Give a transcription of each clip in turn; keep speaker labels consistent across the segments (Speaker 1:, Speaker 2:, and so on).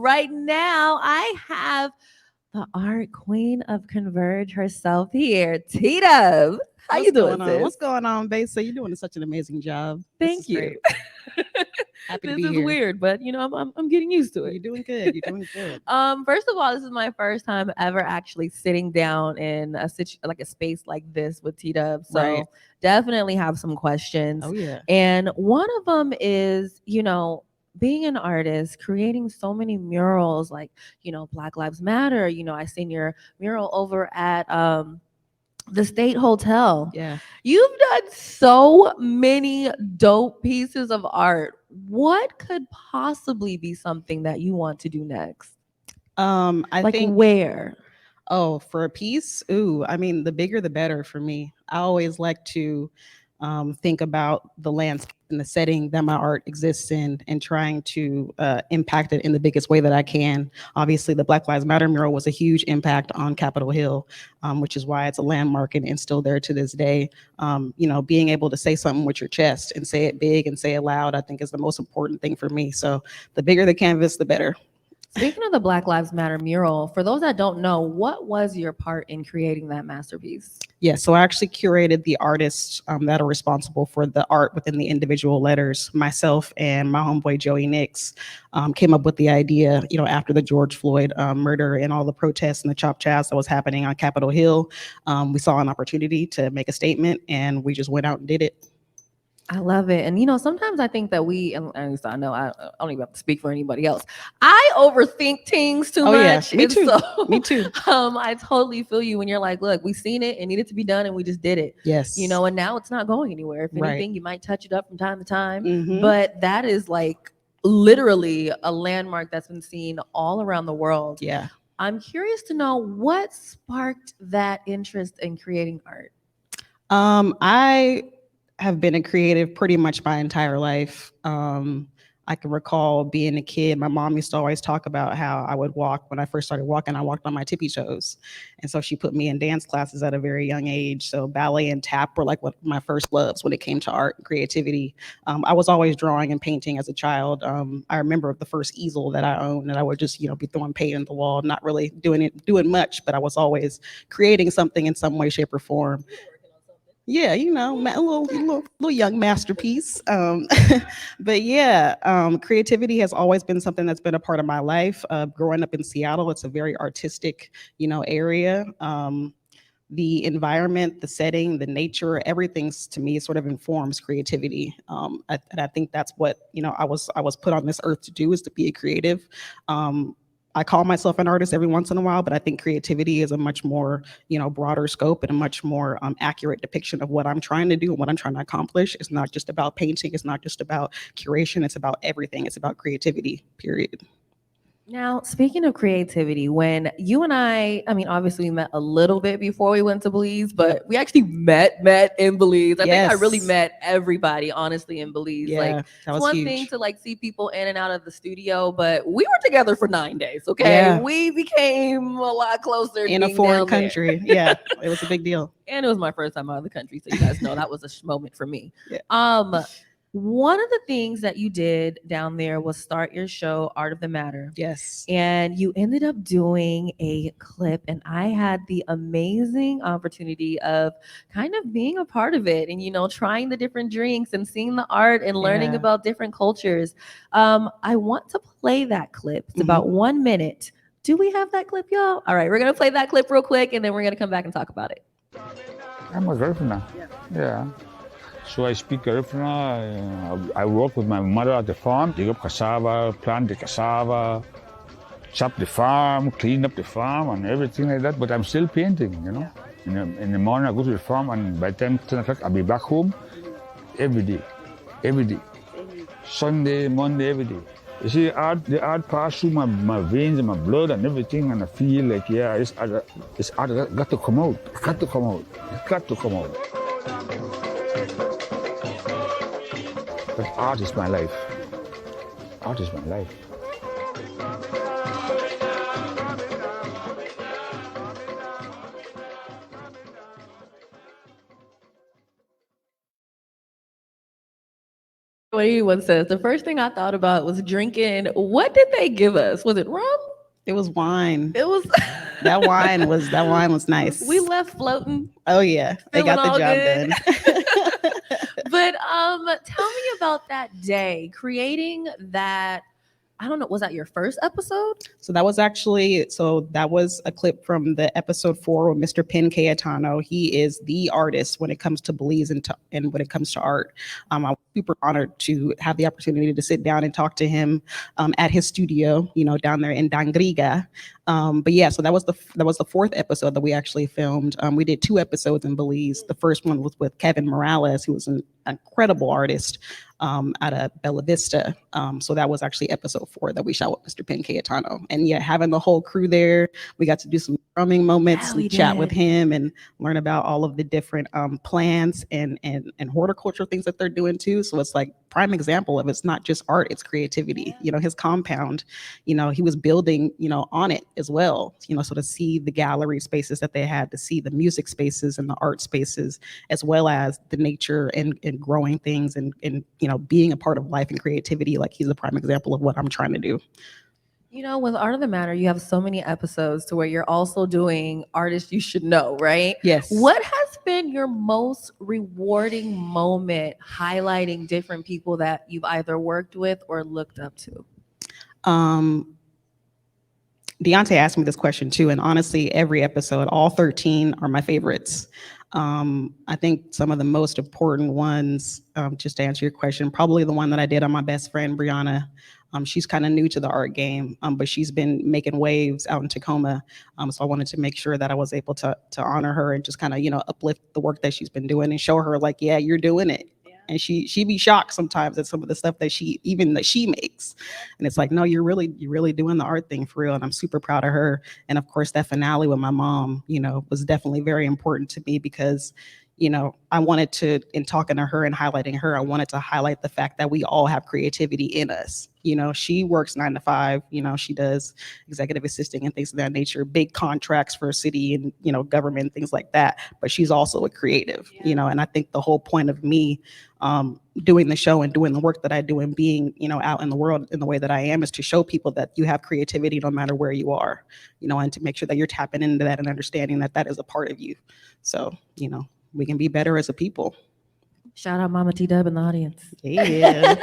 Speaker 1: Right now, I have the Art Queen of Converge herself here, T-Dub. How
Speaker 2: What's
Speaker 1: you doing,
Speaker 2: going on?
Speaker 1: sis?
Speaker 2: What's going on, Besa? You're doing such an amazing job. This
Speaker 1: Thank
Speaker 2: is great.
Speaker 1: you.
Speaker 2: Happy to
Speaker 1: This
Speaker 2: be
Speaker 1: is
Speaker 2: here.
Speaker 1: weird, but I'm getting used to
Speaker 2: You're
Speaker 1: it.
Speaker 2: doing good. You're doing good.
Speaker 1: First of all, this is my first time ever actually sitting down in like a space like this with T-Dub.
Speaker 2: Right.
Speaker 1: So definitely have some questions.
Speaker 2: Oh yeah.
Speaker 1: And one of them is, being an artist, creating so many murals, like, Black Lives Matter. I seen your mural over at the State Hotel.
Speaker 2: Yeah.
Speaker 1: You've done so many dope pieces of art. What could possibly be something that you want to do next?
Speaker 2: I
Speaker 1: Like
Speaker 2: think
Speaker 1: where?
Speaker 2: for a piece, I mean, the bigger the better for me. I always like to think about the landscape and the setting that my art exists in and trying to impact it in the biggest way that I can. Obviously, the Black Lives Matter mural was a huge impact on Capitol Hill, which is why it's a landmark and still there to this day. Being able to say something with your chest and say it big and say it loud, I think is the most important thing for me. So the bigger the canvas, the better.
Speaker 1: Speaking of the Black Lives Matter mural, for those that don't know, what was your part in creating that masterpiece?
Speaker 2: Yeah, so I actually curated the artists that are responsible for the art within the individual letters. Myself and my homeboy Joey Nix came up with the idea, after the George Floyd murder and all the protests and the chop chows that was happening on Capitol Hill. We saw an opportunity to make a statement, and we just went out and did it.
Speaker 1: I love it. And sometimes I think that and at least I know I don't even have to speak for anybody else. I overthink things too
Speaker 2: Oh yeah,
Speaker 1: much.
Speaker 2: me
Speaker 1: And
Speaker 2: too.
Speaker 1: so
Speaker 2: Me too.
Speaker 1: I totally feel you when you're like, look, we seen it, it needed to be done, and we just did it.
Speaker 2: Yes.
Speaker 1: And now it's not going anywhere. If
Speaker 2: Right.
Speaker 1: anything, you might touch it up from time to time.
Speaker 2: Mm-hmm.
Speaker 1: But that is like literally a landmark that's been seen all around the world.
Speaker 2: Yeah.
Speaker 1: I'm curious to know what sparked that interest in creating art.
Speaker 2: I have been a creative pretty much my entire life. I can recall being a kid. My mom used to always talk about how I would walk. When I first started walking, I walked on my tippy toes. And so she put me in dance classes at a very young age. So ballet and tap were like my first loves when it came to art and creativity. I was always drawing and painting as a child. I remember the first easel that I owned, and I would just, be throwing paint on the wall, not really doing much, but I was always creating something in some way, shape, or form. Yeah, a little young masterpiece. But yeah, creativity has always been something that's been a part of my life. Growing up in Seattle, it's a very artistic, area. The environment, the setting, the nature, everything's to me sort of informs creativity. And I think that's what I was put on this earth to do, is to be a creative. I call myself an artist every once in a while, but I think creativity is a much more, broader scope and a much more accurate depiction of what I'm trying to do and what I'm trying to accomplish. It's not just about painting. It's not just about curation. It's about everything. It's about creativity, period.
Speaker 1: Now, speaking of creativity, when you and I mean, obviously we met a little bit before we went to Belize, but
Speaker 2: Yep.
Speaker 1: we actually met in Belize. I think I really
Speaker 2: Yes.
Speaker 1: met everybody, honestly, in Belize. Like,
Speaker 2: Yeah, that
Speaker 1: it's
Speaker 2: was
Speaker 1: one thing
Speaker 2: huge.
Speaker 1: to like see people in and out of the studio, but we were together for 9 days. Okay,
Speaker 2: Yeah.
Speaker 1: we became a lot closer
Speaker 2: In a
Speaker 1: being
Speaker 2: foreign
Speaker 1: down there.
Speaker 2: country. Yeah, it was a big deal.
Speaker 1: And it was my first time out of the country, so you guys know that was a moment for me.
Speaker 2: Yeah.
Speaker 1: One of the things that you did down there was start your show, Art of the Matter.
Speaker 2: Yes.
Speaker 1: And you ended up doing a clip, and I had the amazing opportunity of kind of being a part of it and, trying the different drinks and seeing the art and learning
Speaker 2: Yeah.
Speaker 1: about different cultures. I want to play that clip. It's
Speaker 2: Mhm.
Speaker 1: about 1 minute. Do we have that clip, y'all? All right, we're going to play that clip real quick, and then we're going to come back and talk about it.
Speaker 3: I'm a Garifuna. Yeah. So I speak Garifuna. I work with my mother at the farm, dig up cassava, plant the cassava, chop the farm, clean up the farm, and everything like that. But I'm still painting, In the morning, I go to the farm, and by the time 10 o'clock, I'll be back home every day. Every day. Sunday, Monday, every day. You see, the art passed through my veins and my blood and everything, and I feel like, it's art got to come out. It's got to come out. It's got to come out. But art is my life. Art is my life.
Speaker 1: what anyone says. The first thing I thought about was drinking. What did they give us? Was it rum?
Speaker 2: It was wine.
Speaker 1: It was.
Speaker 2: That wine was nice.
Speaker 1: We left floating,
Speaker 2: Oh yeah, they
Speaker 1: feeling
Speaker 2: got the
Speaker 1: all
Speaker 2: job
Speaker 1: good.
Speaker 2: done.
Speaker 1: But tell me about that day creating that. I don't know. Was that your first episode?
Speaker 2: So that was a clip from the episode 4 with Mr. Penn Cayetano. He is the artist when it comes to beliefs and when it comes to art. I'm super honored to have the opportunity to sit down and talk to him at his studio, down there in Dangriga. But yeah, so that was the 4th episode that we actually filmed. We did 2 episodes in Belize. The first one was with Kevin Morales, who was an incredible artist out of Bella Vista. So that was actually episode 4 that we shot with Mr. Penn Cayetano. And yeah, having the whole crew there, we got to do some drumming moments and chat with him and learn about all of the different plants and horticulture things that they're doing too. So it's like prime example of it's not just art, it's creativity. His compound, he was building, on it as well. So to see the gallery spaces that they had, to see the music spaces and the art spaces, as well as the nature and growing things and being a part of life and creativity. Like he's a prime example of what I'm trying to do.
Speaker 1: With Art of the Matter, you have so many episodes to where you're also doing artists you should know, right?
Speaker 2: Yes.
Speaker 1: What has been your most rewarding moment highlighting different people that you've either worked with or looked up to?
Speaker 2: Deontay asked me this question too, and honestly, every episode, all 13 are my favorites. I think some of the most important ones, just to answer your question, probably the one that I did on my best friend, Brianna. She's kind of new to the art game, but she's been making waves out in Tacoma. So I wanted to make sure that I was able to honor her and just kind of, uplift the work that she's been doing and show her like, yeah, you're doing it. And she be shocked sometimes at some of the stuff that she makes. And it's like, no, you're really doing the art thing for real. And I'm super proud of her. And of course, that finale with my mom, was definitely very important to me because, I wanted to, in talking to her and highlighting her, I wanted to highlight the fact that we all have creativity in us. She works 9 to 5, she does executive assisting and things of that nature, big contracts for a city and, government, things like that. But she's also a creative, and I think the whole point of me doing the show and doing the work that I do and being, out in the world in the way that I am is to show people that you have creativity no matter where you are, and to make sure that you're tapping into that and understanding that that is a part of you. So, we can be better as a people.
Speaker 1: Shout out Mama T-Dub in the audience.
Speaker 2: Yeah.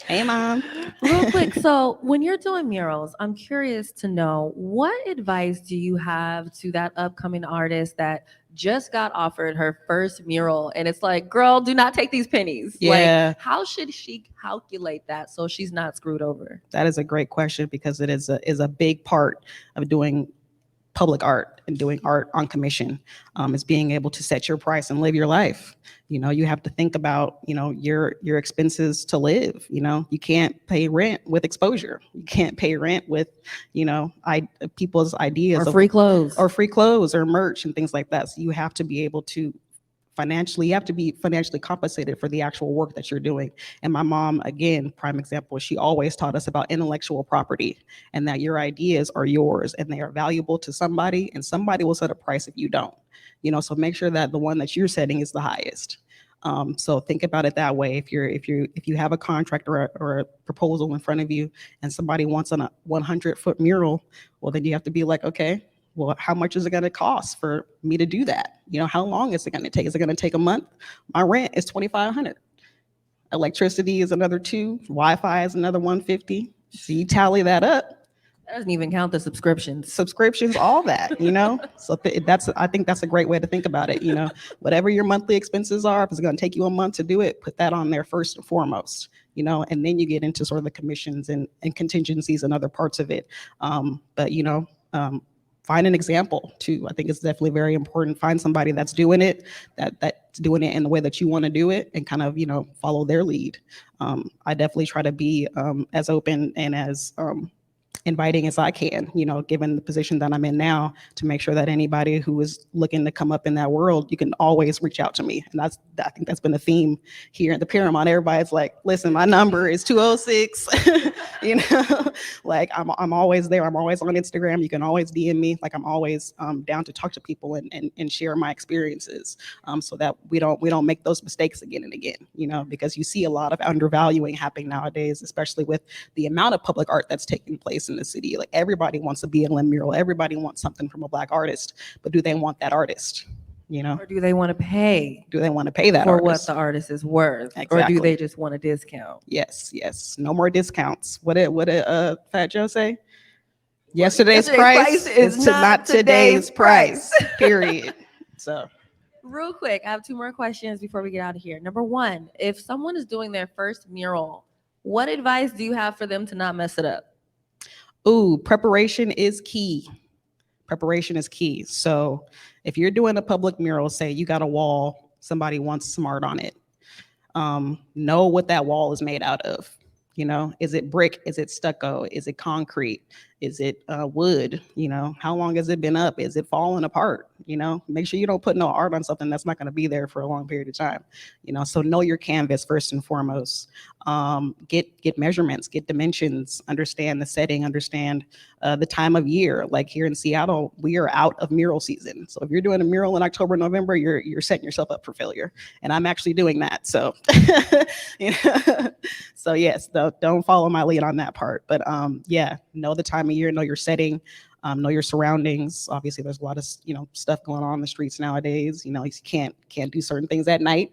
Speaker 2: Hey, Mom.
Speaker 1: Real quick, so when you're doing murals, I'm curious to know what advice do you have to that upcoming artist that just got offered her first mural and it's like, girl, do not take these pennies.
Speaker 2: Yeah.
Speaker 1: Like, how should she calculate that so she's not screwed over?
Speaker 2: That is a great question because it is a big part of doing public art and doing art on commission, is being able to set your price and live your life. You have to think about, your expenses to live. You can't pay rent with exposure. You can't pay rent with, people's ideas
Speaker 1: or free clothes
Speaker 2: or merch and things like that. So you have to be able to financially compensated for the actual work that you're doing. And my mom, again, prime example, she always taught us about intellectual property and that your ideas are yours and they are valuable to somebody and somebody will set a price if you don't, so make sure that the one that you're setting is the highest. So think about it that way. If you have a contract or a proposal in front of you and somebody wants a 100-foot mural, well, then you have to be like, okay, well, how much is it going to cost for me to do that? How long is it going to take? Is it going to take a month? My rent is $2,500. Electricity is another $2. Wi-Fi is another $150. So you tally that up.
Speaker 1: That doesn't even count the subscriptions,
Speaker 2: all that, So I think that's a great way to think about it. Whatever your monthly expenses are, if it's going to take you a month to do it, put that on there first and foremost, and then you get into sort of the commissions and contingencies and other parts of it. But find an example too. I think it's definitely very important. Find somebody that's doing it, that's doing it in the way that you want to do it and kind of, follow their lead. I definitely try to be as open and as inviting as I can, given the position that I'm in now, to make sure that anybody who is looking to come up in that world, you can always reach out to me. And I think that's been a theme here at the Paramount. Everybody's like, listen, my number is 206. Like I'm always there. I'm always on Instagram. You can always DM me. Like I'm always down to talk to people and share my experiences, so that we don't make those mistakes again and again, because you see a lot of undervaluing happening nowadays, especially with the amount of public art that's taking place in the city. Like everybody wants a BLM mural. Everybody wants something from a Black artist, but do they want that artist?
Speaker 1: Or do they want to pay?
Speaker 2: Do they want to pay that
Speaker 1: for
Speaker 2: artist?
Speaker 1: what the artist is worth?
Speaker 2: Exactly.
Speaker 1: Or do they just want a discount?
Speaker 2: Yes. No more discounts. What did Fat Joe say? Yesterday's price is not today's price. Period. So
Speaker 1: real quick, I have 2 more questions before we get out of here. Number 1, if someone is doing their first mural, what advice do you have for them to not mess it up?
Speaker 2: Preparation is key. Preparation is key. So if you're doing a public mural, say you got a wall, somebody wants some art on it, know what that wall is made out of. Is it brick? Is it stucco? Is it concrete? Is it wood? How long has it been up? Is it falling apart? Make sure you don't put no art on something that's not going to be there for a long period of time. So know your canvas first and foremost. Get measurements, get dimensions, understand the setting, understand the time of year. Like here in Seattle, we are out of mural season. So if you're doing a mural in October, November, you're setting yourself up for failure. And I'm actually doing that. So, so yes, don't follow my lead on that part. But know the time of year, know your setting, know your surroundings. Obviously, there's a lot of stuff going on in the streets nowadays. You can't do certain things at night.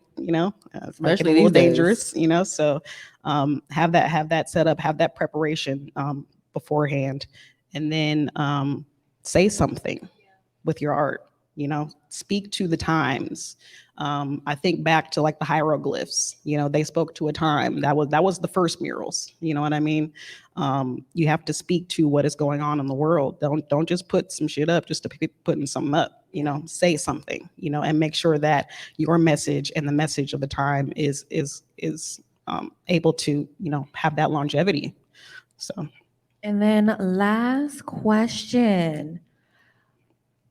Speaker 1: Especially
Speaker 2: a little
Speaker 1: dangerous.
Speaker 2: So have that set up, have that preparation beforehand, and then say something with your art. Speak to the times. I think back to like the hieroglyphs. They spoke to a time. That was the first murals. You know what I mean? You have to speak to what is going on in the world. Don't just put some shit up just to be putting something up. Say something. And make sure that your message and the message of the time is able to have that longevity. So.
Speaker 1: And then last question.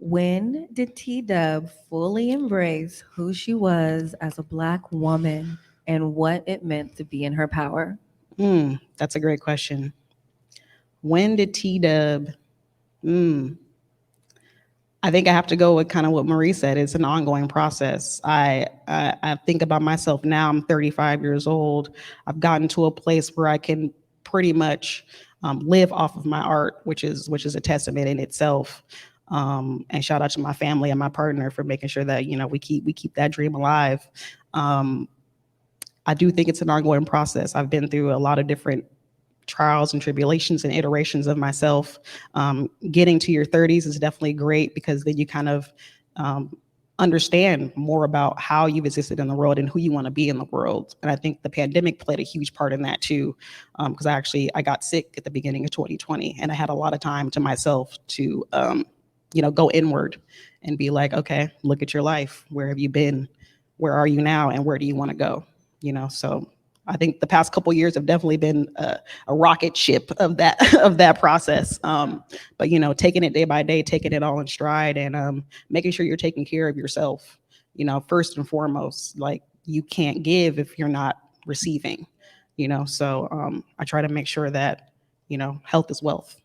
Speaker 1: When did T-Dub fully embrace who she was as a Black woman and what it meant to be in her power?
Speaker 2: That's a great question. When did T-Dub? I think I have to go with kind of what Marie said. It's an ongoing process. I think about myself now. I'm 35 years old. I've gotten to a place where I can pretty much live off of my art, which is a testament in itself. And shout out to my family and my partner for making sure that we keep that dream alive. I do think it's an ongoing process. I've been through a lot of different trials and tribulations and iterations of myself. Getting to your 30s is definitely great because then you kind of understand more about how you've existed in the world and who you want to be in the world. And I think the pandemic played a huge part in that too, because I got sick at the beginning of 2020 and I had a lot of time to myself to go inward and be like, okay, look at your life. Where have you been? Where are you now? And where do you want to go? So I think the past couple of years have definitely been a rocket ship of that process. But taking it day by day, taking it all in stride, and making sure you're taking care of yourself. First and foremost, like you can't give if you're not receiving. So I try to make sure that health is wealth,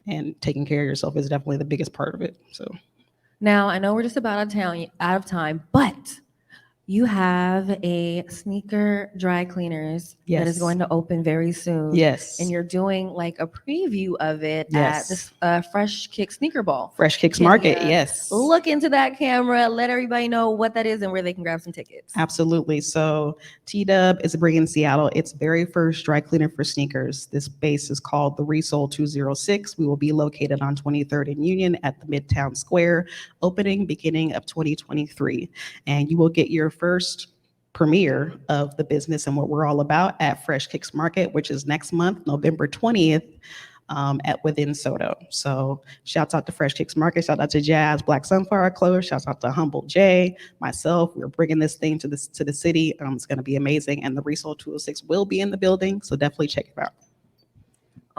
Speaker 2: and taking care of yourself is definitely the biggest part of it. So
Speaker 1: now I know we're just about out of time, but you have a sneaker dry cleaners that is going to open very soon.
Speaker 2: Yes.
Speaker 1: And you're doing like a preview of it at this Fresh Kicks Sneaker Ball.
Speaker 2: Fresh Kicks Market, yes.
Speaker 1: Look into that camera. Let everybody know what that is and where they can grab some tickets.
Speaker 2: Absolutely. So T-Dub is bringing Seattle its very first dry cleaner for sneakers. This space is called the Resole 206. We will be located on 23rd and Union at the Midtown Square, opening beginning of 2023. And you will get your first premiere of the business and what we're all about at Fresh Kicks Market, which is next month, November 20th, within Soto. So shouts out to Fresh Kicks Market, shout out to Jazz, Black Sunflower Clothes, shouts out to Humble J, myself. We're bringing this thing to the city. It's going to be amazing, and the Resole 206 will be in the building, so definitely check it out.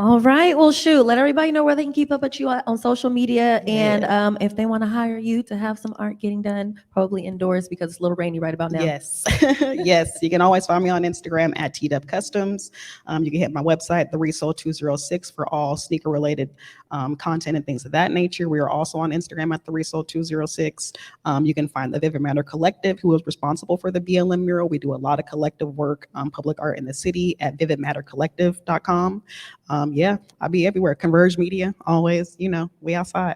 Speaker 1: All right. Well, shoot, let everybody know where they can keep up with you on social media.
Speaker 2: Yeah.
Speaker 1: And if they want to hire you to have some art getting done, probably indoors because it's a little rainy right about now.
Speaker 2: Yes. Yes. You can always find me on Instagram at TW Customs. You can hit my website, The Resole 206, for all sneaker related content and things of that nature. We are also on Instagram at The Resole 206. You can find the Vivid Matter Collective, who is responsible for the BLM mural. We do a lot of collective work, public art in the city at vividmattercollective.com. Yeah, I'll be everywhere. Converge Media, always, we outside.